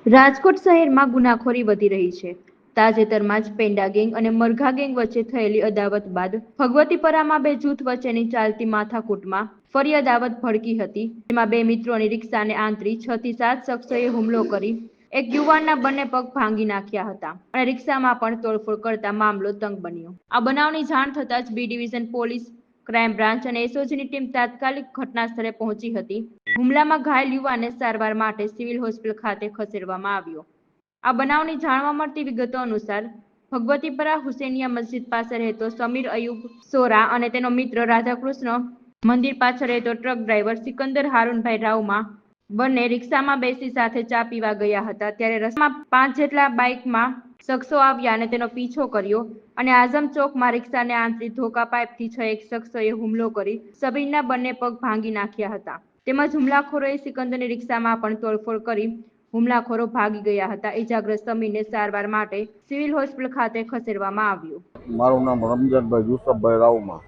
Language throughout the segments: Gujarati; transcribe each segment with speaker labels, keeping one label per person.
Speaker 1: રાજકોટ શહેરમાં ગુનાખોરી વધી રહી છે। તાજેતરમાં જ પેંડા ગેંગ અને મરઘા ગેંગ વચ્ચે થયેલી અદાવત બાદ ભગવતીપરામાં બે જૂથ વચ્ચેની ચાલતી માથાકૂટમાં ફરી અદાવત ભડકી હતી, જેમાં બે મિત્રોની રિક્ષાને આંતરી 6 થી 7 શખ્સોએ હુમલો કરી એક યુવાનના બંને પગ ભાંગી નાખ્યા હતા અને રિક્ષામાં પણ તોડફોડ કરતા મામલો તંગ બન્યો। આ બનાવની જાણ થતાં જ B division police, crime branch અને એસઓજીની ટીમ તાત્કાલિક ઘટના સ્થળે પહોંચી હતી। હુમલામાં ઘાયલ યુવાનને સારવાર માટે સિવિલ હોસ્પિટલ ખાતે ખસેડવામાં આવ્યો। આ બનાવની જાણવા મળતી વિગતો અનુસાર ભગવતીપરા હુસેનિયા મસ્જિદ પાસે રહેતો સમીર અયુબ સોરા અને તેનો મિત્ર રાધાકૃષ્ણ મંદિર પાછળ રહેતો ટ્રક ડ્રાઈવર સિકંદર હારૂનભાઈ રાવમાં બંને રિક્ષામાં બેસી સાથે ચા પીવા ગયા હતા, ત્યારે રસ્તામાં 5 જેટલા બાઇકમાં શખ્સો આવ્યા અને તેનો પીછો કર્યો અને આઝમ ચોકમાં રિક્ષાને આંતરી ધોકા પાઇપથી 6 શખ્સોએ હુમલો કરી સમીરના બંને પગ ભાંગી નાખ્યા હતા। તેમજ હુમલાખોરોએ સિકંદરની રિક્ષામાં પણ તોડફોડ કરી હુમલાખોરો ભાગી ગયા હતા। ઇજાગ્રસ્ત સમીરને સારવાર માટે સિવિલ હોસ્પિટલ ખાતે ખસેડવામાં આવ્યો।
Speaker 2: મારું નામ રમજાનભાઈ યુસુફભાઈ રાવમાં।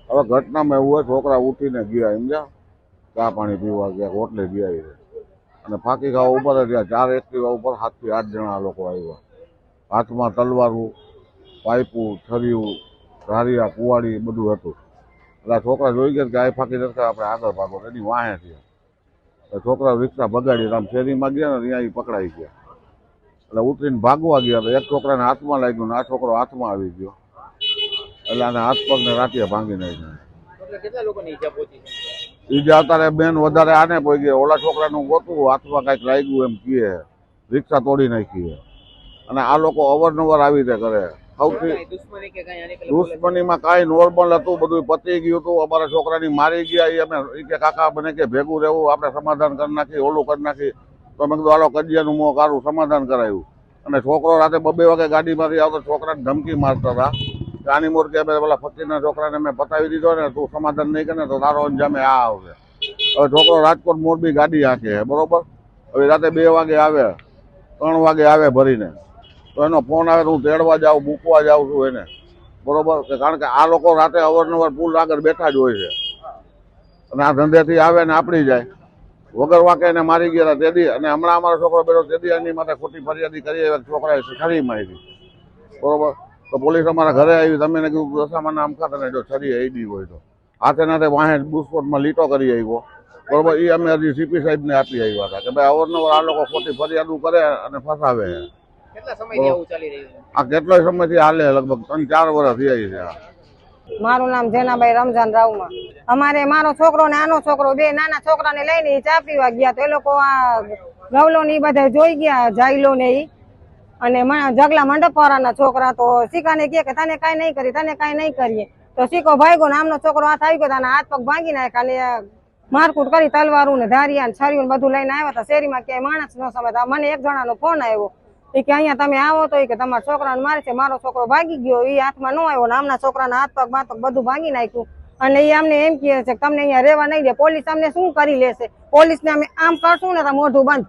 Speaker 2: હવે ઘટનામાં એવું હોય, છોકરા ઉઠીને ગયા, સમજ્યા, ચા પાણી પીવા ગયા, હોટલે ગયા અને ફાંકી ખાવા ઉપર રહ્યા। 4 એક્ટિવા ઉપર 7 થી 8 જણા લોકો આવ્યા, હાથમાં તલવારું, પાઇપું, છરીયું, ધારિયા, કુવાડી બધું હતું। એટલે છોકરા જોઈ ગયા કે આ ફાંકી નથી, આપણે આગળ ભાગો, એની વાહે થયા। છોકરા રિક્ષા ભગાડી આમ શેરીમાં ગયા ને ત્યાં પકડાઈ ગયા, એટલે ઉતરીને ભાગવા ગયા તો એક છોકરાને હાથમાં લાગ્યું ને આ છોકરો હાથમાં આવી ગયો, એટલે આને હાથ પગને રાતીએ ભાંગી નાખ્યા। ઈજા અત્યારે બેન વધારે આને પડી ગયા, ઓલા છોકરાનું ગોતું હાથમાં કઈક લાગ્યું એમ કહે, રિક્ષા તોડી નાખી। અને આ લોકો અવારનવાર આવી રીતે કરે। સૌથી દુશ્મનીમાં કાંઈ નોર્મલ હતું, બધું પતી ગયું હતું। અમારા છોકરાની મારી ગયા, એ અમે કે કાકા બને કે ભેગું રહેવું, આપણે સમાધાન કરી નાખી, ઓલું કરી નાખી। તો મેં કીધું હાલો કજિયાનું મોં કાઢું, સમાધાન કરાયું। અને છોકરો રાતે 2 વાગે ગાડીમાંથી આવતો છોકરાને ધમકી મારતા હતા કે આની મોર કે પેલા ફકીરના છોકરાને મેં પતાવી દીધો ને, તું સમાધાન નહીં કરે ને તો તારો અંજામે આ આવશે। હવે છોકરો રાજકોટ મોરબી ગાડી હાંકે, બરોબર। હવે રાતે 2 વાગે આવે, 3 વાગે આવે ભરીને, તો એનો ફોન આવે તો હું તેડવા જાઉં, મૂકવા જાઉં છું એને, બરોબર। કારણ કે આ લોકો રાતે અવારનવાર પુલ આગળ બેઠા જ હોય છે અને આ ધંધેથી આવે ને આપણી જાય, વગર વાંકે એને મારી ગયા તેદી। અને હમણાં અમારો છોકરો બેઠો તેદી એની માટે ખોટી ફરિયાદી કરી, છોકરાએ છરી મારી, બરોબર। તો પોલીસ અમારા ઘરે આવી, તમે કીધું દશામાં નામ ખાતા જો છરી આવી હોય તો હાથે નાથે વાહે બુસ્ફોટમાં લીટો કરી આવ્યો, બરોબર। એ અમે હજી સીપી સાહેબને આપી આવ્યા હતા કે ભાઈ અવારનવાર આ લોકો ખોટી ફરિયાદો કરે અને ફસાવે। આ કેટલો સમયથી હાલે, લગભગ 3-4 વર્ષ થઈ છે।
Speaker 3: મારું નામ જેનાભાઈ રમજાન રાવમાં। અમારે મારો છોકરો ને આનો છોકરો બે નાના છોકરાને લઈને ચા પીવા ગયા, તો એ લોકો આ ગવલો ને એ બધા જોઈ ગયા, જાયલો ને ઈ અને જગલા મંડપ વાળાના છોકરા તો શીખાને કહે કે તને કઈ નહીં કરી, તને કઈ નહીં કરીએ। તો શીખો ભાઈગો ને આમનો છોકરો હાથ આવી ગયો, હાથ પગ ભાંગી નાખ્યા અને મારકૂટ કરી, તલવારું ને ધારિયા ને છરીયું ને બધું લઈને આવ્યા હતા। શેરીમાં ક્યાંય માણસ ન સમજતા। મને એક જણાનો ફોન આવ્યો કે અહીંયા તમે આવો તો કે તમારા છોકરાને મારે છે। મારો છોકરો ભાગી ગયો, એ હાથમાં ન આવ્યો ને આમના છોકરાના હાથ પગ માથ બધું ભાંગી નાખ્યું અને એ અમને એમ કહે છે કે તમને અહીંયા રહેવા નહીં દે, પોલીસ અમને શું કરી લેશે, પોલીસને અમે આમ કરશું ને તો મોઢું બંધ।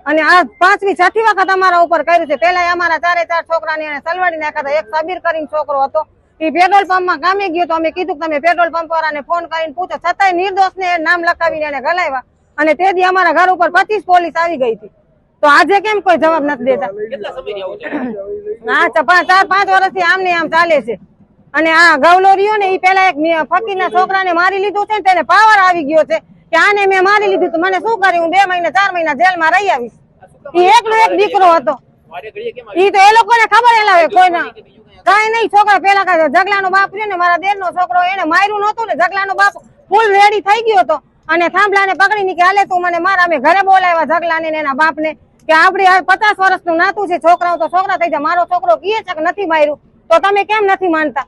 Speaker 3: અને આ 5મી 6ઠી વખત અમારા ઉપર કર્યું છે। પેલા અમારા 4 છોકરાને એને સલવાડી નાખ્યા હતા। એક સબીર કરીને છોકરો હતો, એ પેટ્રોલ પંપમાં કામે ગયો તો અમે કીધું કે તમે પેટ્રોલ પંપ વાળાને ફોન કરીને પૂછો, છતાંય નિર્દોષને નામ લખાવીને એને ગલાવ્યા અને તે દી અમારા ઘર ઉપર 25 પોલીસ આવી ગઈ હતી। તો આજે કેમ કોઈ જવાબ નથી દેતા? હા, 4-5 વર્ષથી આમને આમ ચાલે છે। અને આ ગવલો રહ્યો ને, એ પેલા એક ફકીરના છોકરાને મારી લીધું છે ને, તેને પાવર આવી ગયો છે કે આને મેં મારી લીધું તો મને શું કર્યું, હું 2 મહિના 4 મહિના જેલમાં રહી આવીશ। એ એકલો એક દીકરો હતો, એ તો એ લોકોને ખબર એલા કોઈના કઈ નહીં। છોકરા પેલા જગલાનો બાપ રહ્યો ને, મારા દેરનો છોકરો, એને માર્યું નહોતું ને, જગલાનો બાપ ફૂલ રેડી થઈ ગયો હતો અને થાંભલાને પકડી ની કે હાલે તું મને માર। અમે ઘરે બોલાવ્યા જગલાને ને એના બાપને કે આપડે 50 વર્ષનું નાતું છે, છોકરાઓ તો છોકરા થઈ જાય, મારો છોકરો કહે છે કે નથી માર્યું, તો તમે કેમ નથી માનતા?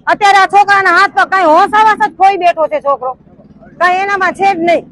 Speaker 3: અત્યારે આ છોકરાના હાથ પર કઈ હોશ આવાસ જ ખોઈ બેઠો છે છોકરો, કઈ એનામાં છે જ નહીં।